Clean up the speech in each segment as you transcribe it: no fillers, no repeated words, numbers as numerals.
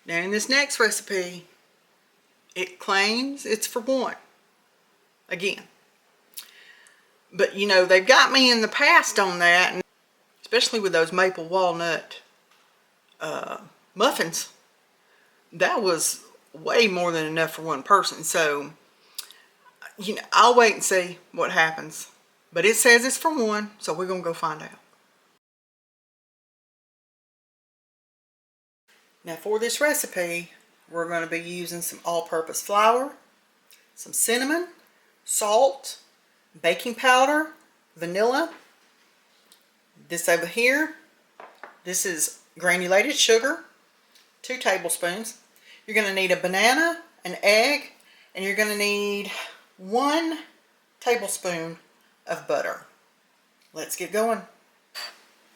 Now in this next recipe, it claims it's for one. Again. But you know, they've got me in the past on that, and especially with those maple walnut muffins. That was way more than enough for one person. So, you know, I'll wait and see what happens. But it says it's for one, so we're going to go find out. Now for this recipe, we're going to be using some all-purpose flour, some cinnamon, salt, baking powder, vanilla. This over here, this is granulated sugar, 2 tablespoons. You're going to need a banana, an egg, and you're going to need 1 tablespoon of butter. Let's get going.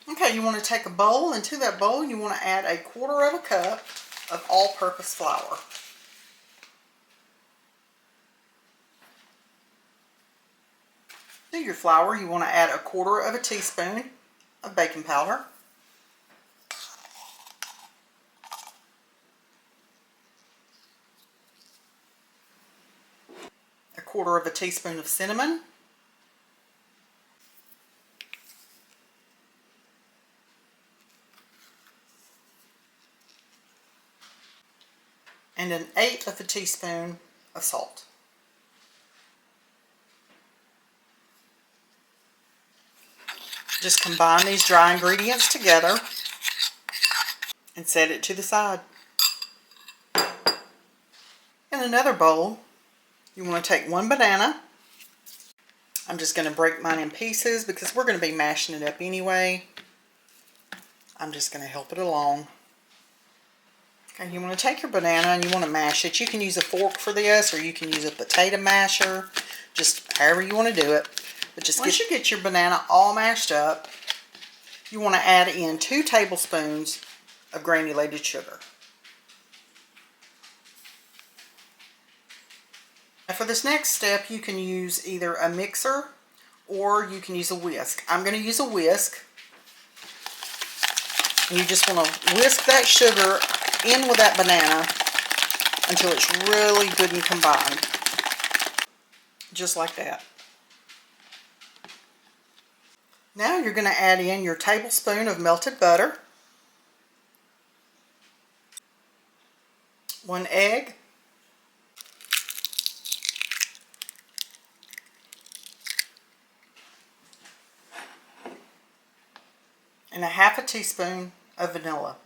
Okay, you want to take a bowl, and to that bowl you want to add 1/4 cup of all-purpose flour. To your flour, you want to add 1/4 teaspoon of baking powder. 1/4 teaspoon of cinnamon. And 1/8 teaspoon of salt. Just combine these dry ingredients together and set it to the side. In another bowl, you want to take 1 banana. I'm just going to break mine in pieces because we're going to be mashing it up anyway. I'm just going to help it along. Okay, you want to take your banana and you want to mash it. You can use a fork for this, or you can use a potato masher, just however you want to do it. But just once you get your banana all mashed up, you want to add in 2 tablespoons of granulated sugar. Now for this next step, you can use either a mixer or you can use a whisk. I'm going to use a whisk. And you just want to whisk that sugar in with that banana until it's really good and combined. Just like that. Now you're going to add in your tablespoon of melted butter, 1 egg, and 1/2 teaspoon of vanilla.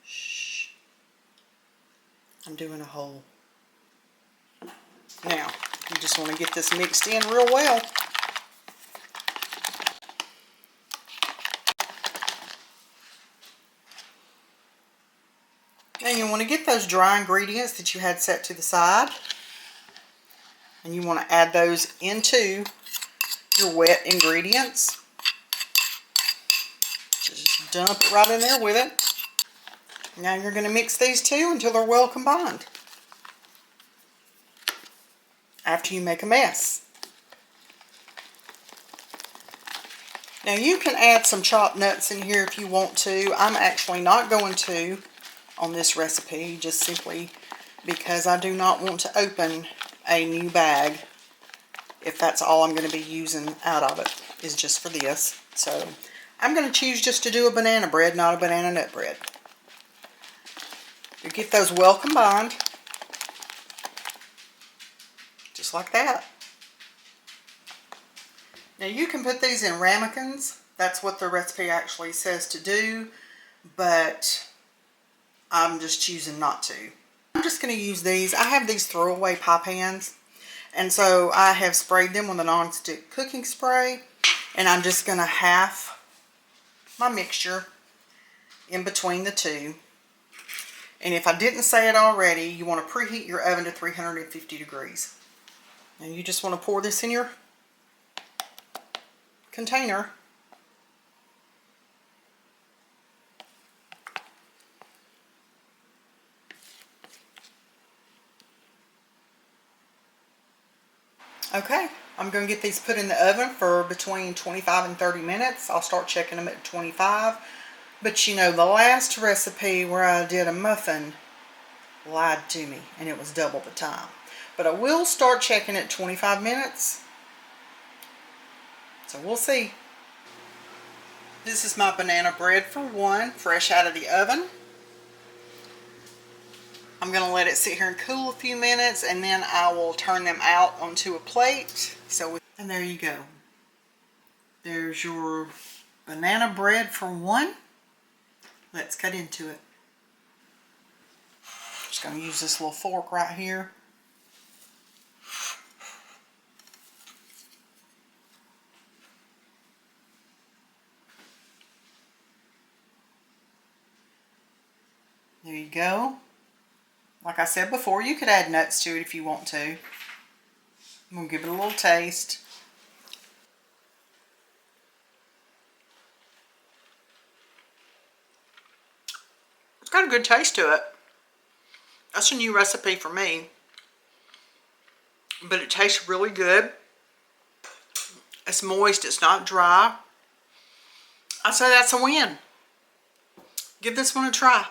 Shh. I'm doing a hole. Now, you just want to get this mixed in real well. And you want to get those dry ingredients that you had set to the side, and you want to add those into your wet ingredients. Just dump it right in there with it. Now you're going to mix these two until they're well combined. After you make a mess. Now you can add some chopped nuts in here if you want to. I'm actually not going to on this recipe, just simply because I do not want to open a new bag if that's all I'm going to be using out of it, is just for this. So I'm going to choose just to do a banana bread, not a banana nut bread. You get those well combined, just like that. Now you can put these in ramekins. That's what the recipe actually says to do, but I'm just choosing not to. I'm just going to use these. I have these throwaway pie pans, and so I have sprayed them with a non-stick cooking spray, and I'm just going to half my mixture in between the two. And if I didn't say it already, you want to preheat your oven to 350 degrees. And you just want to pour this in your container. Okay, I'm going to get these put in the oven for between 25 and 30 minutes. I'll start checking them at 25. But you know, the last recipe where I did a muffin lied to me, and it was double the time. But I will start checking at 25 minutes. So we'll see. This is my banana bread for one, fresh out of the oven. I'm going to let it sit here and cool a few minutes, and then I will turn them out onto a plate. And there you go. There's your banana bread for one. Let's cut into it. Just going to use this little fork right here. There you go. Like I said before, you could add nuts to it if you want to. I'm going to give it a little taste. It's got a good taste to it. That's a new recipe for me. But it tastes really good. It's moist, it's not dry. I'd say that's a win. Give this one a try.